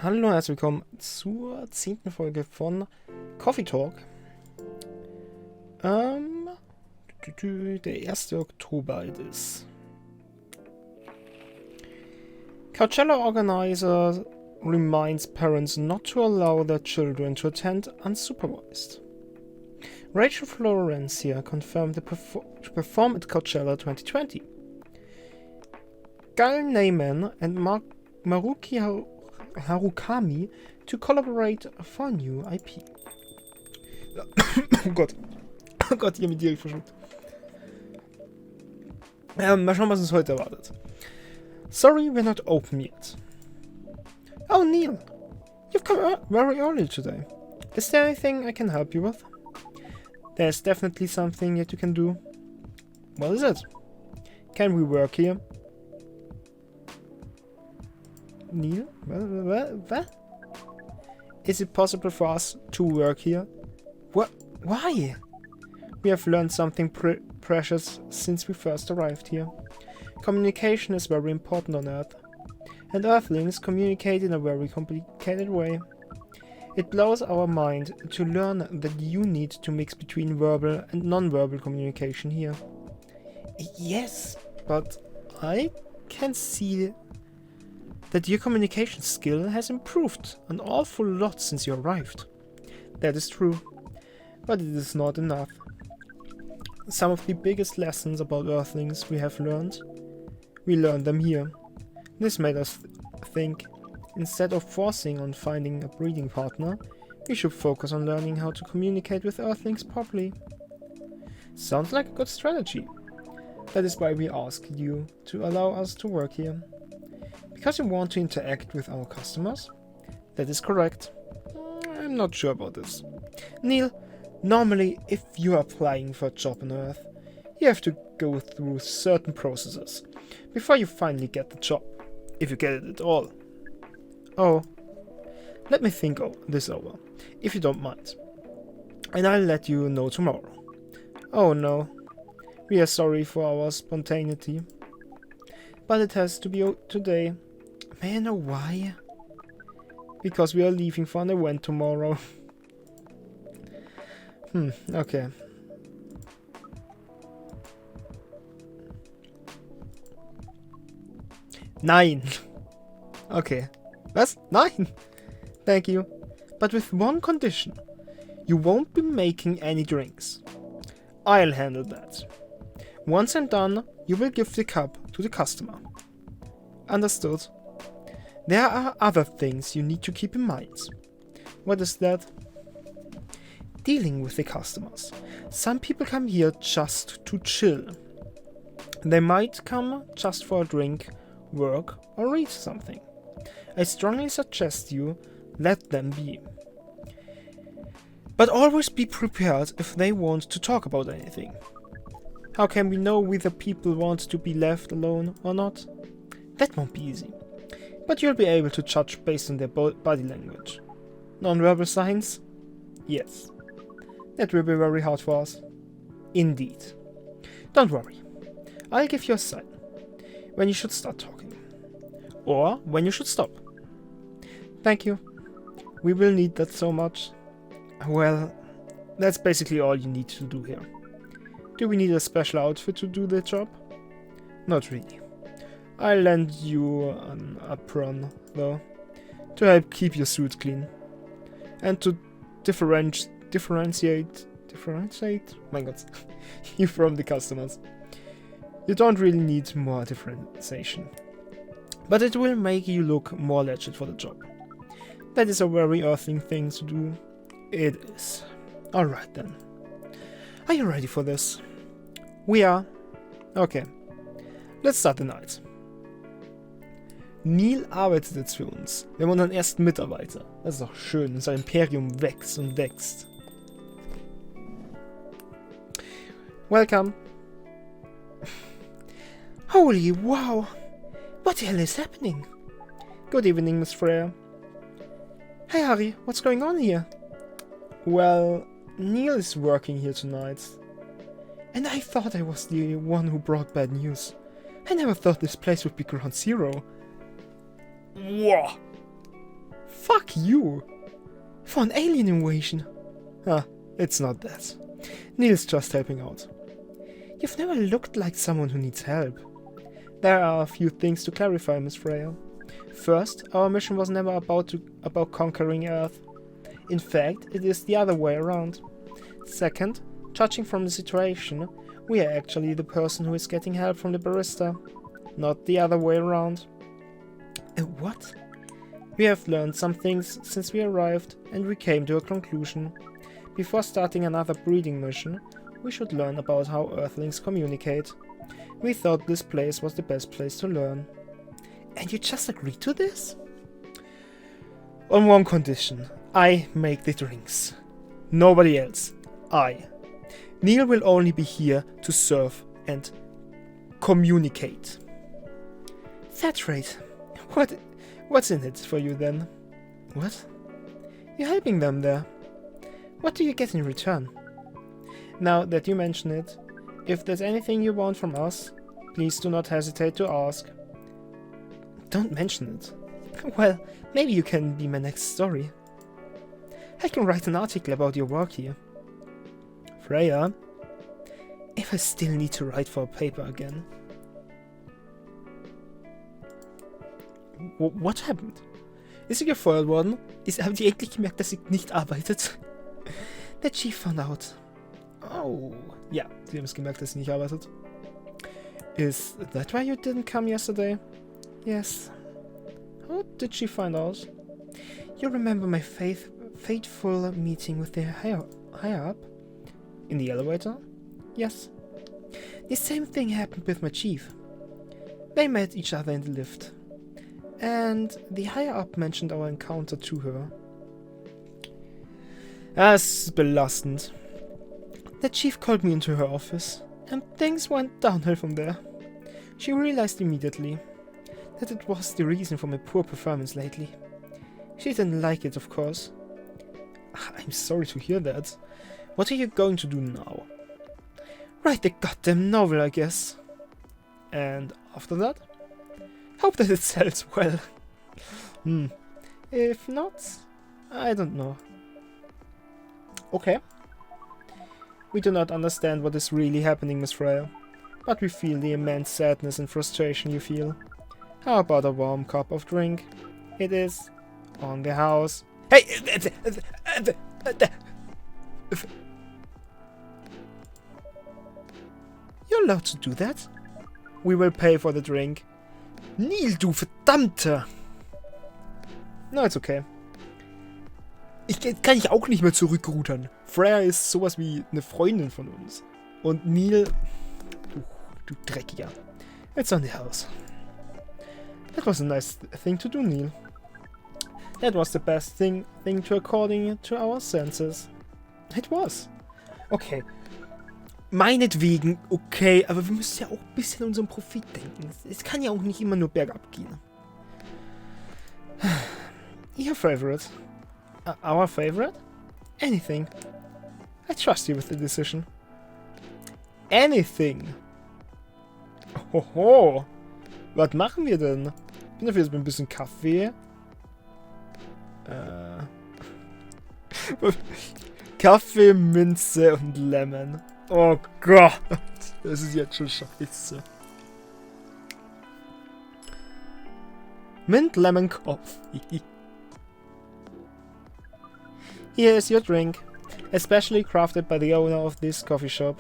Hallo und herzlich willkommen zur 10. Folge von Coffee Talk. Der 1. Oktober ist. Coachella organizer reminds parents not to allow their children to attend unsupervised. Rachel Florencia confirmed to perform at Coachella 2020. Gal Neyman and Maruki Harukami to collaborate for a new IP. Oh Gott, ich habe mich direkt verschluckt. Mal schauen, was uns heute erwartet. Sorry, we're not open yet. Oh, Neil, you've come very early today. Is there anything I can help you with? There's definitely something that you can do. What is it? Can we work here? Neil? What? Is it possible for us to work here? What? Why? We have learned something precious since we first arrived here. Communication is very important on Earth, and Earthlings communicate in a very complicated way. It blows our mind to learn that you need to mix between verbal and non-verbal communication here. Yes, but I can see that your communication skill has improved an awful lot since you arrived. That is true, but it is not enough. Some of the biggest lessons about Earthlings we learned them here. This made us think, instead of forcing on finding a breeding partner, we should focus on learning how to communicate with Earthlings properly. Sounds like a good strategy. That is why we asked you to allow us to work here. Because you want to interact with our customers? That is correct. I'm not sure about this. Neil, normally if you are applying for a job on Earth, you have to go through certain processes before you finally get the job, if you get it at all. Oh, let me think this over, if you don't mind. And I'll let you know tomorrow. Oh no, we are sorry for our spontaneity, but it has to be today. May I know why? Because we are leaving for an event tomorrow. Okay. Nein. Okay. Was? Nein. Thank you. But with one condition. You won't be making any drinks. I'll handle that. Once I'm done, you will give the cup to the customer. Understood. There are other things you need to keep in mind. What is that? Dealing with the customers. Some people come here just to chill. They might come just for a drink, work, or read something. I strongly suggest you let them be. But always be prepared if they want to talk about anything. How can we know whether people want to be left alone or not? That won't be easy. But you'll be able to judge based on their body language. Non-verbal signs? Yes. That will be very hard for us. Indeed. Don't worry. I'll give you a sign when you should start talking. Or when you should stop. Thank you. We will need that so much. Well, that's basically all you need to do here. Do we need a special outfit to do the job? Not really. I'll lend you an apron, though, to help keep your suit clean. And to differentiate my god, you from the customers. You don't really need more differentiation. But it will make you look more legit for the job. That is a very Earthling thing to do. It is. Alright then. Are you ready for this? We are. Okay. Let's start the night. Neil arbeitet jetzt für uns. Wir haben unseren ersten Mitarbeiter. Das ist doch schön. Unser Imperium wächst und wächst. Welcome. Holy wow! What the hell is happening? Good evening, Miss Freya. Hey Harry, what's going on here? Well, Neil is working here tonight. And I thought I was the one who brought bad news. I never thought this place would be ground zero. Whoa! like you. For an alien invasion. Ah, it's not that. Neil's just helping out. You've never looked like someone who needs help. There are a few things to clarify, Miss Freya. First, our mission was never about conquering Earth. In fact, it is the other way around. Second, judging from the situation, we are actually the person who is getting help from the barista, not the other way around. What? We have learned some things since we arrived, and we came to a conclusion. Before starting another breeding mission, we should learn about how Earthlings communicate. We thought this place was the best place to learn. And you just agreed to this? On one condition. I make the drinks. Nobody else. I. Neil will only be here to serve and communicate. That's right. What's in it for you then? What? You're helping them there. What do you get in return? Now that you mention it, if there's anything you want from us, please do not hesitate to ask. Don't mention it. Well, maybe you can be my next story. I can write an article about your work here. Freya, if I still need to write for a paper again. What happened? Ist sie gefeuert worden? Haben die endlich gemerkt, dass sie nicht arbeitet? The chief found out. Oh, ja, sie haben es gemerkt, dass sie nicht arbeitet. Is that why you didn't come yesterday? Yes. How did she find out? You remember my fateful meeting with the higher up? In the elevator? Yes. The same thing happened with my chief. They met each other in the lift. And the higher up mentioned our encounter to her. Das ist belastend. The chief called me into her office, and things went downhill from there. She realized immediately that it was the reason for my poor performance lately. She didn't like it, of course. I'm sorry to hear that. What are you going to do now? Write the goddamn novel, I guess. And after that? Hope that it sells well. If not, I don't know. Okay. We do not understand what is really happening, Miss Freya, but we feel the immense sadness and frustration you feel. How about a warm cup of drink? It is on the house. Hey! You're allowed to do that? We will pay for the drink. Neil, du Verdammter! No, it's okay. Kann ich auch nicht mehr zurückrudern. Freya ist sowas wie eine Freundin von uns. Und Neil... Du Dreckiger. It's on the house. That was a nice thing to do, Neil. That was the best thing to according to our senses. It was. Okay. Meinetwegen, okay, aber wir müssen ja auch ein bisschen an unseren Profit denken. Es kann ja auch nicht immer nur bergab gehen. Your favorite? Our favorite? Anything. I trust you with the decision. Anything. Hoho. Was machen wir denn? Ich bin dafür jetzt mit ein bisschen Kaffee. Kaffee, Minze und Lemon. Oh Gott. Das ist jetzt schon scheiße. Mint Lemon Coffee. Here is your drink, especially crafted by the owner of this coffee shop.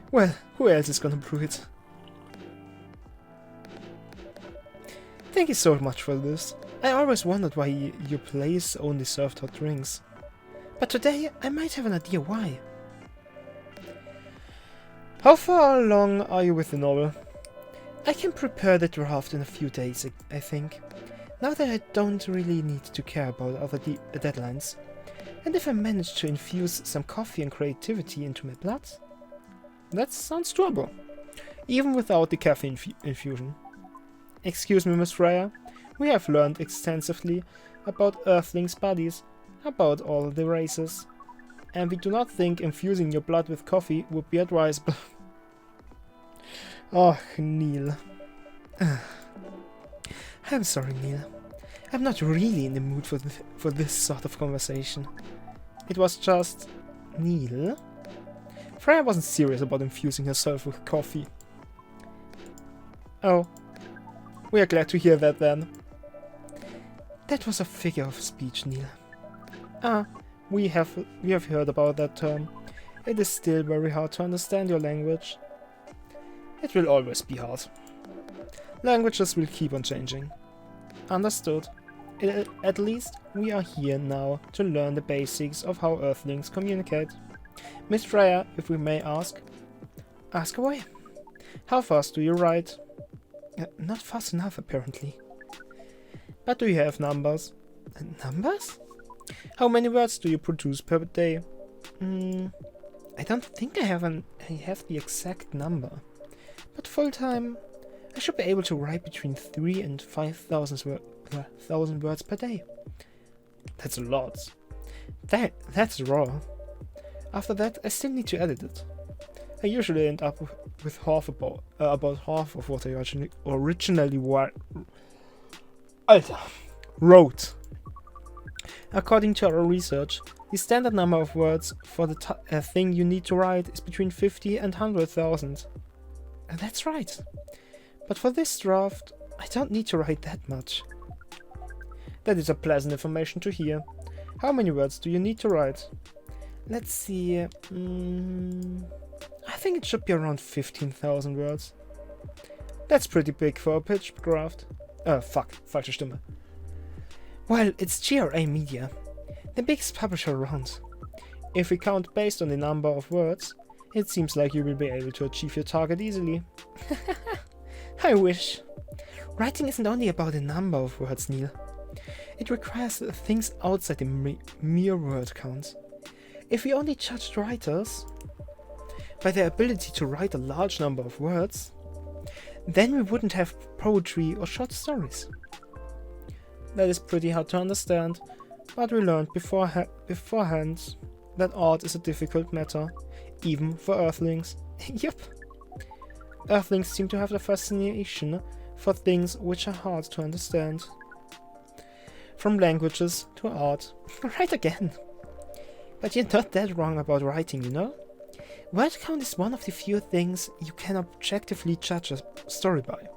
Well, who else is gonna brew it? Thank you so much for this. I always wondered why your place only served hot drinks. But today I might have an idea why. How far along are you with the novel? I can prepare the draft in a few days, I think. Now that I don't really need to care about other deadlines. And if I manage to infuse some coffee and creativity into my blood? That sounds doable. Even without the caffeine infusion. Excuse me, Miss Freya. We have learned extensively about Earthlings' bodies, about all the races. And we do not think infusing your blood with coffee would be advisable. Oh, Neil. I'm sorry, Neil. I'm not really in the mood for this sort of conversation. It was just... Neil? Freya wasn't serious about infusing herself with coffee. Oh. We are glad to hear that then. That was a figure of speech, Neil. Ah, we have heard about that term. It is still very hard to understand your language. It will always be hard. Languages will keep on changing. Understood. At least we are here now to learn the basics of how Earthlings communicate. Miss Freya, if we may ask. Ask away. How fast do you write? Not fast enough, apparently. But do you have numbers? Numbers? How many words do you produce per day? I don't think I have the exact number. But full-time, I should be able to write between 3 and 5,000 words per day. That's a lot. That's raw. After that, I still need to edit it. I usually end up with about half of what I originally wrote. According to our research, the standard number of words for the thing you need to write is between 50 and 100,000. And that's right. But for this draft, I don't need to write that much. That is a pleasant information to hear. How many words do you need to write? Let's see. I think it should be around 15,000 words. That's pretty big for a pitch draft. Falsche Stimme. Well, it's GRA Media, the biggest publisher around. If we count based on the number of words, it seems like you will be able to achieve your target easily. I wish. Writing isn't only about the number of words, Neil. It requires things outside the mere word count. If we only judged writers by their ability to write a large number of words, then we wouldn't have poetry or short stories. That is pretty hard to understand, but we learned beforehand that art is a difficult matter, even for Earthlings. Yup. Earthlings seem to have a fascination for things which are hard to understand. From languages to art. Right again. But you're not that wrong about writing, you know? Word count is one of the few things you can objectively judge a story by.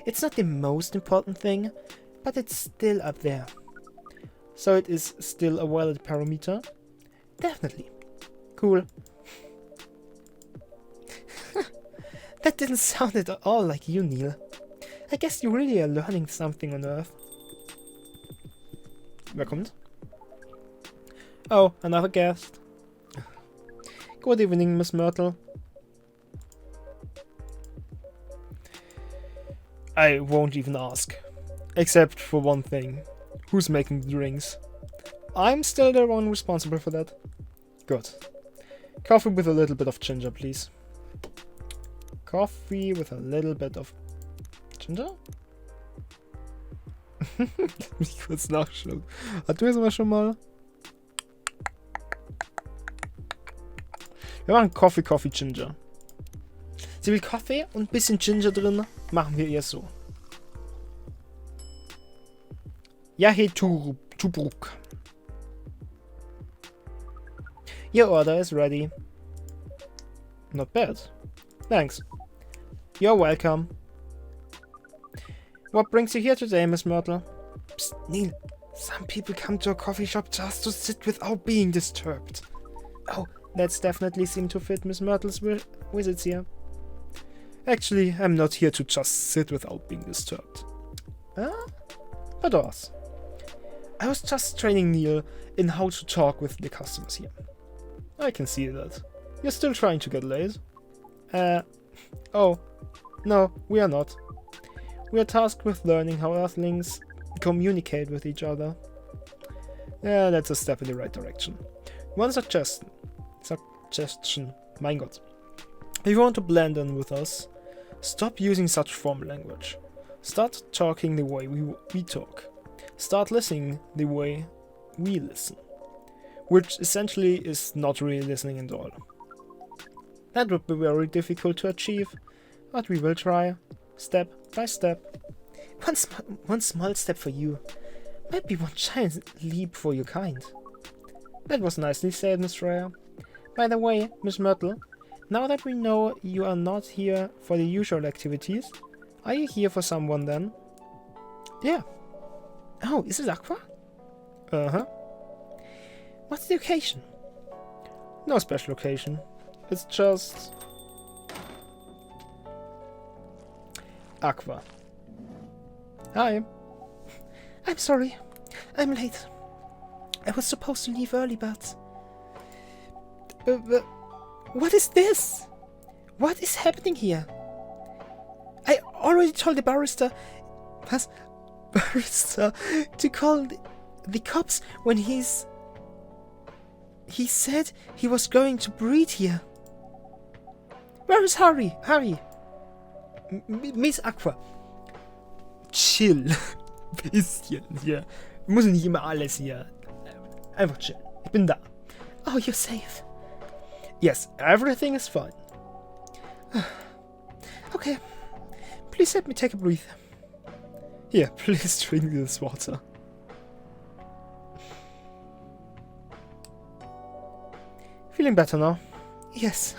It's not the most important thing, but it's still up there. So it is still a valid parameter? Definitely. Cool. That didn't sound at all like you, Neil. I guess you really are learning something on Earth. Wer kommt? Oh, another guest. Good evening, Miss Myrtle. I won't even ask. Except for one thing. Who's making the drinks? I'm still the one responsible for that. Good. Coffee with a little bit of ginger, please. Coffee with a little bit of ginger? Lass mich kurz nachschauen. Hatten wir sowas schon mal? Wir machen Coffee, Ginger. Sie will Kaffee und ein bisschen Ginger drin. Machen wir ihr so. Ja, hey, Tubruk. Your order is ready. Not bad. Thanks. You're welcome. What brings you here today, Miss Myrtle? Psst, Neil. Some people come to a coffee shop just to sit without being disturbed. Oh, that's definitely seemed to fit Miss Myrtle's visits here. Actually, I'm not here to just sit without being disturbed. But us. I was just training Neil in how to talk with the customers here. I can see that. You're still trying to get laid? Oh. No, we are not. We are tasked with learning how Earthlings communicate with each other. Yeah, that's a step in the right direction. One suggestion. Mein Gott. If you want to blend in with us, stop using such formal language. Start talking the way we talk. Start listening the way we listen. Which essentially is not really listening at all. That would be very difficult to achieve, but we will try, step by step. One small step for you, might be one giant leap for your kind. That was nicely said, Miss Freya. By the way, Miss Myrtle, now that we know you are not here for the usual activities, are you here for someone then? Yeah. Oh, is it Aqua? Uh-huh. What's the occasion? No special occasion. It's just... Aqua. Hi. I'm sorry. I'm late. I was supposed to leave early, but... What is this? What is happening here? I already told the barrister to call the cops when he said he was going to breed here. Where is Harry? Miss Aqua. Chill. Bisschen hier. Wir müssen nicht immer alles hier. Einfach chill. Ich bin da. Oh, you're safe. Yes, everything is fine. Okay. Please let me take a breath. Here, please drink this water. Feeling better now? Yes.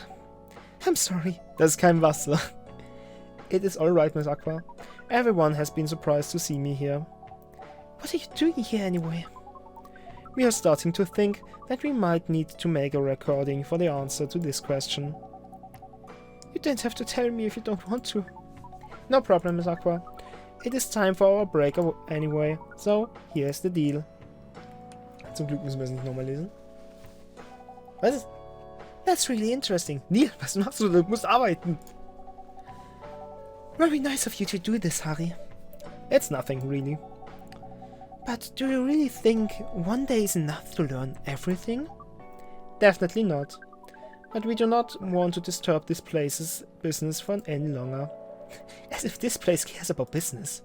I'm sorry. Das ist kein Wasser. It is alright, Miss Aqua. Everyone has been surprised to see me here. What are you doing here anyway? We are starting to think that we might need to make a recording for the answer to this question. You don't have to tell me if you don't want to. No problem, Miss Aqua. It is time for our break anyway, so here's the deal. Zum Glück müssen wir es nicht nochmal lesen. Was? That's really interesting. Neil, was machst du? Du musst arbeiten. Very nice of you to do this, Harry. It's nothing, really. But do you really think one day is enough to learn everything? Definitely not. But we do not want to disturb this place's business for any longer. As if this place cares about business.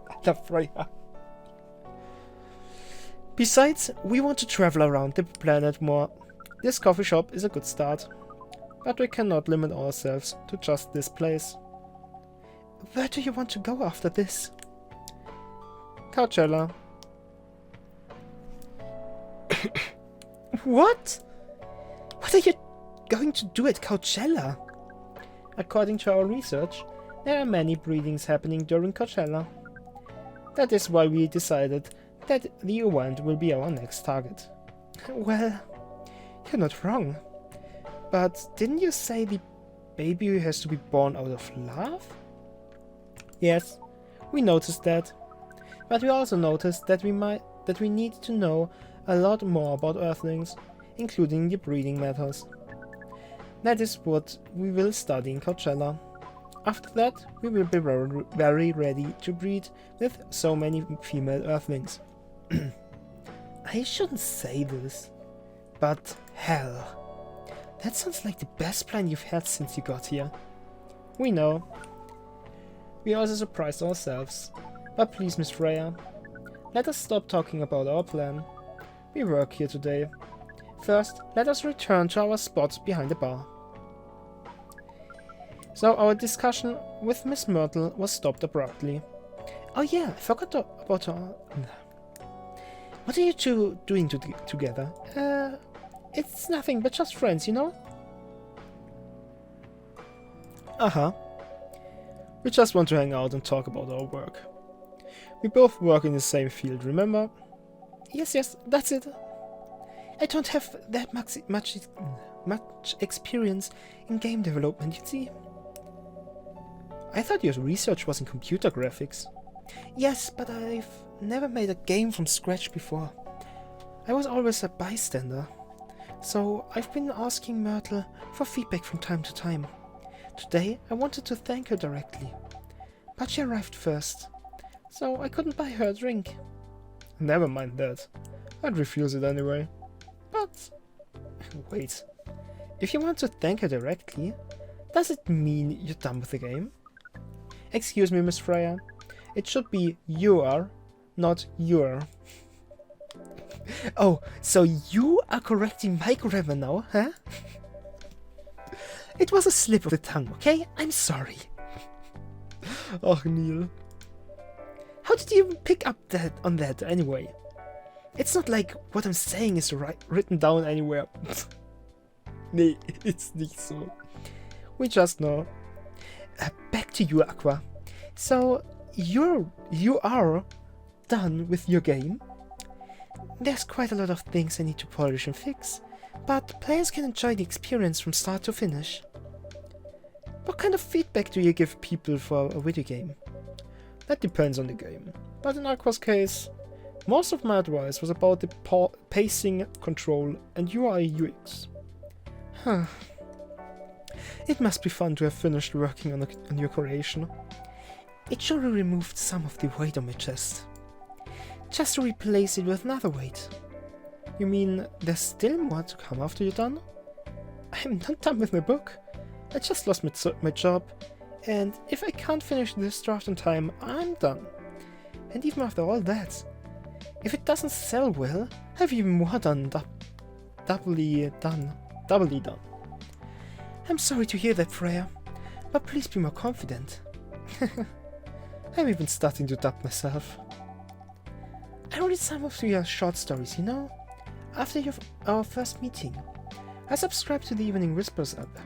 I love Freya. Besides, we want to travel around the planet more. This coffee shop is a good start. But we cannot limit ourselves to just this place. Where do you want to go after this? Coachella. What? What are you going to do at Coachella? According to our research, there are many breedings happening during Coachella. That is why we decided that the event will be our next target. Well, you're not wrong. But didn't you say the baby has to be born out of love? Yes, we noticed that. But we also noticed that we need to know a lot more about Earthlings, including the breeding methods. That is what we will study in Coachella. After that, we will be very ready to breed with so many female Earthlings. I shouldn't say this, but hell, that sounds like the best plan you've had since you got here. We know. We also surprised ourselves. But please, Miss Freya, let us stop talking about our plan. We work here today. First, let us return to our spot behind the bar. So our discussion with Miss Myrtle was stopped abruptly. Oh yeah, I forgot about her. What are you two doing together? It's nothing but just friends, you know? Uh-huh. We just want to hang out and talk about our work. We both work in the same field, remember? Yes, that's it. I don't have that much experience in game development, you see. I thought your research was in computer graphics. Yes, but I've never made a game from scratch before. I was always a bystander. So I've been asking Myrtle for feedback from time to time. Today I wanted to thank her directly. But she arrived first, so I couldn't buy her a drink. Never mind that. I'd refuse it anyway. But... wait. If you want to thank her directly, does it mean you're done with the game? Excuse me, Miss Freya. It should be you're, not your. Oh, so you are correcting my grammar now, huh? It was a slip of the tongue, okay? I'm sorry. Oh, Neil. How did you even pick up on that anyway? It's not like what I'm saying is written down anywhere. Nee, it's nicht so. We just know. Back to you, Aqua. So, you are done with your game. There's quite a lot of things I need to polish and fix, but players can enjoy the experience from start to finish. What kind of feedback do you give people for a video game? That depends on the game, but in Aqua's case, most of my advice was about the pacing, control, and UI UX. Huh. It must be fun to have finished working on your creation. It surely removed some of the weight on my chest. Just to replace it with another weight. You mean there's still more to come after you're done? I'm not done with my book. I just lost my job, and if I can't finish this draft in time, I'm done. And even after all that, if it doesn't sell well, I've even more done. Doubly done. I'm sorry to hear that, Freya, but please be more confident. I'm even starting to doubt myself. I read some of your short stories, you know? After our first meeting, I subscribed to the Evening Whispers app.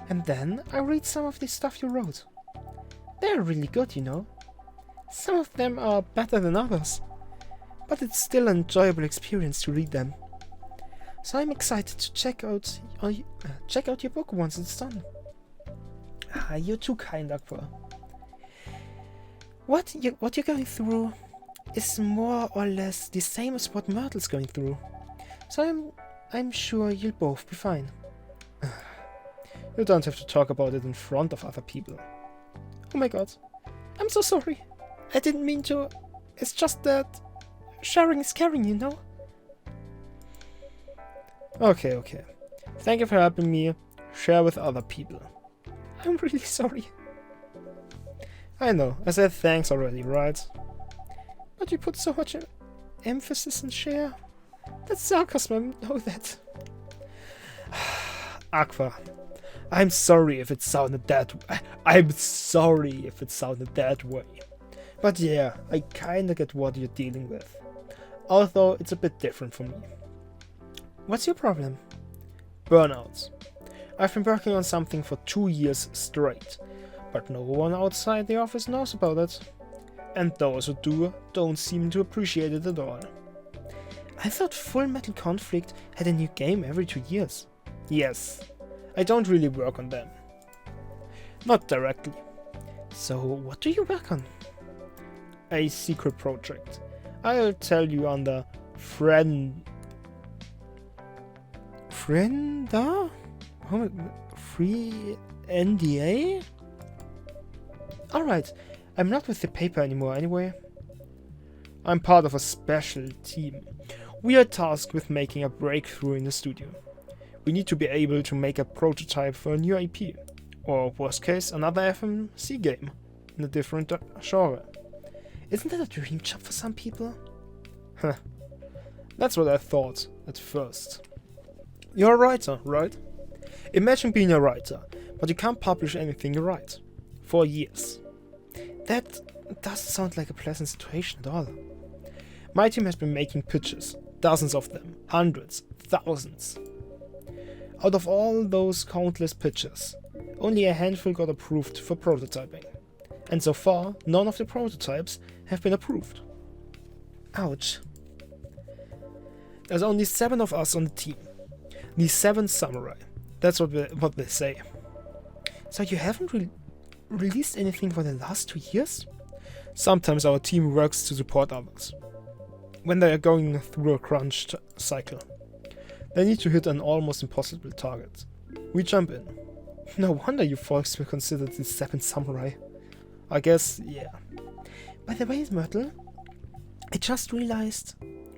And then I read some of the stuff you wrote. They're really good, you know? Some of them are better than others, but it's still an enjoyable experience to read them. So I'm excited to check out your book once it's done. You're too kind, Aqua. What you're going through is more or less the same as what Myrtle's going through. So I'm sure you'll both be fine. You don't have to talk about it in front of other people. Oh my god. I'm so sorry. I didn't mean to. It's just that sharing is caring, you know? Okay. Thank you for helping me share with other people. I'm really sorry. I know, I said thanks already, right? But you put so much emphasis on share. That's sarcasm, I know that. Aqua, I'm sorry if it sounded that way. I'm sorry if it sounded that way. But yeah, I kinda get what you're dealing with. Although it's a bit different for me. What's your problem? Burnout. I've been working on something for 2 years straight, but no one outside the office knows about it. And those who do don't seem to appreciate it at all. I thought Full Metal Conflict had a new game every 2 years. Yes, I don't really work on them. Not directly. So what do you work on? A secret project. I'll tell you under Free NDA? Alright, I'm not with the paper anymore anyway. I'm part of a special team. We are tasked with making a breakthrough in the studio. We need to be able to make a prototype for a new IP, or worst case, another FMC game in a different genre. Isn't that a dream job for some people? Huh. That's what I thought at first. You're a writer, right? Imagine being a writer, but you can't publish anything you write. For years. That doesn't sound like a pleasant situation at all. My team has been making pitches, dozens of them, hundreds, thousands. Out of all those countless pitches, only a handful got approved for prototyping. And so far, none of the prototypes have been approved. Ouch. There's only 7 of us on the team. The 7 samurai. That's what they say. So you haven't released anything for the last 2 years? Sometimes our team works to support others. When they are going through a crunch cycle. They need to hit an almost impossible target. We jump in. No wonder you folks were considered the 7 samurai. I guess, yeah. By the way, Myrtle, I just realized...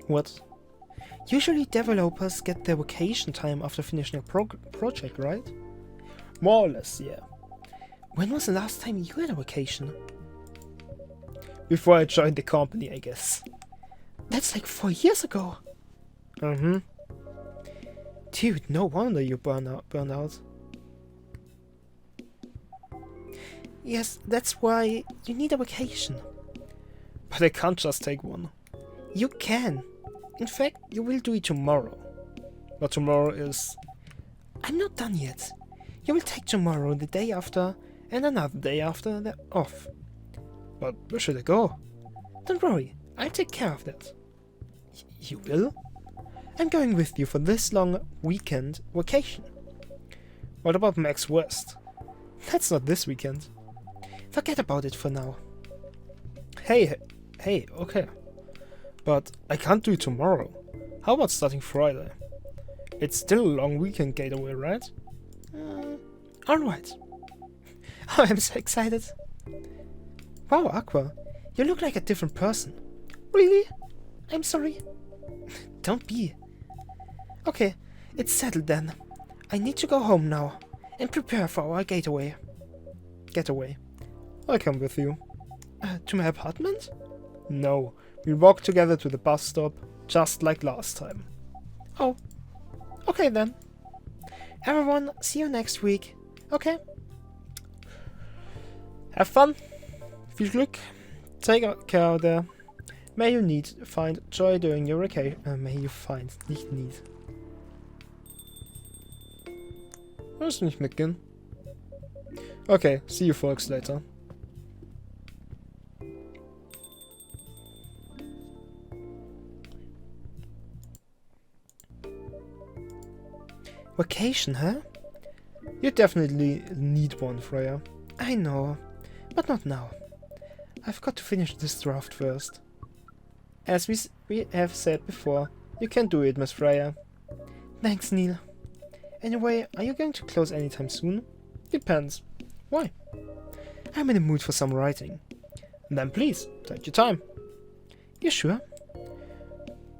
What? Usually developers get their vacation time after finishing a project, right? More or less, yeah. When was the last time you had a vacation? Before I joined the company, I guess. That's like 4 years ago. Mm-hmm. Dude, no wonder you burned out. Yes, that's why you need a vacation. But I can't just take one. You can. In fact, you will do it tomorrow. But tomorrow is... I'm not done yet. You will take tomorrow, the day after, and another day after that off. But where should I go? Don't worry, I'll take care of that. You will? I'm going with you for this long weekend vacation. What about Max West? That's not this weekend. Forget about it for now. Hey, okay. But I can't do it tomorrow. How about starting Friday? It's still a long weekend getaway, right? Alright. Oh, I'm so excited. Wow, Aqua, you look like a different person. Really? I'm sorry. Don't be. Okay, it's settled then. I need to go home now and prepare for our getaway. I'll come with you. To my apartment? No, we'll walk together to the bus stop, just like last time. Oh, okay then. Everyone, see you next week. Okay? Have fun. Viel Glück. Take care out there. May you find joy during your vacation. May you find, nicht need. Willst du nicht mitgehen? Okay, see you folks later. Vacation, huh? You definitely need one, Freya. I know, but not now. I've got to finish this draft first. As we have said before, you can do it, Miss Freya. Thanks, Neil. Anyway, are you going to close anytime soon? Depends. Why? I'm in the mood for some writing. Then please, take your time. You sure?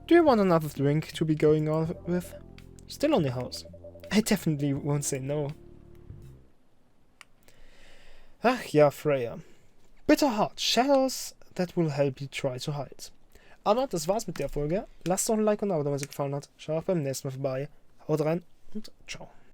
Do you want another drink to be going on with? Still on the house. I definitely won't say no. Ach ja, Freya. Bitter hard shadows that will help you try to hide. Aber das war's mit der Folge. Lasst doch ein Like und ein Abo, wenn es euch gefallen hat. Schaut auch beim nächsten Mal vorbei. Haut rein und ciao.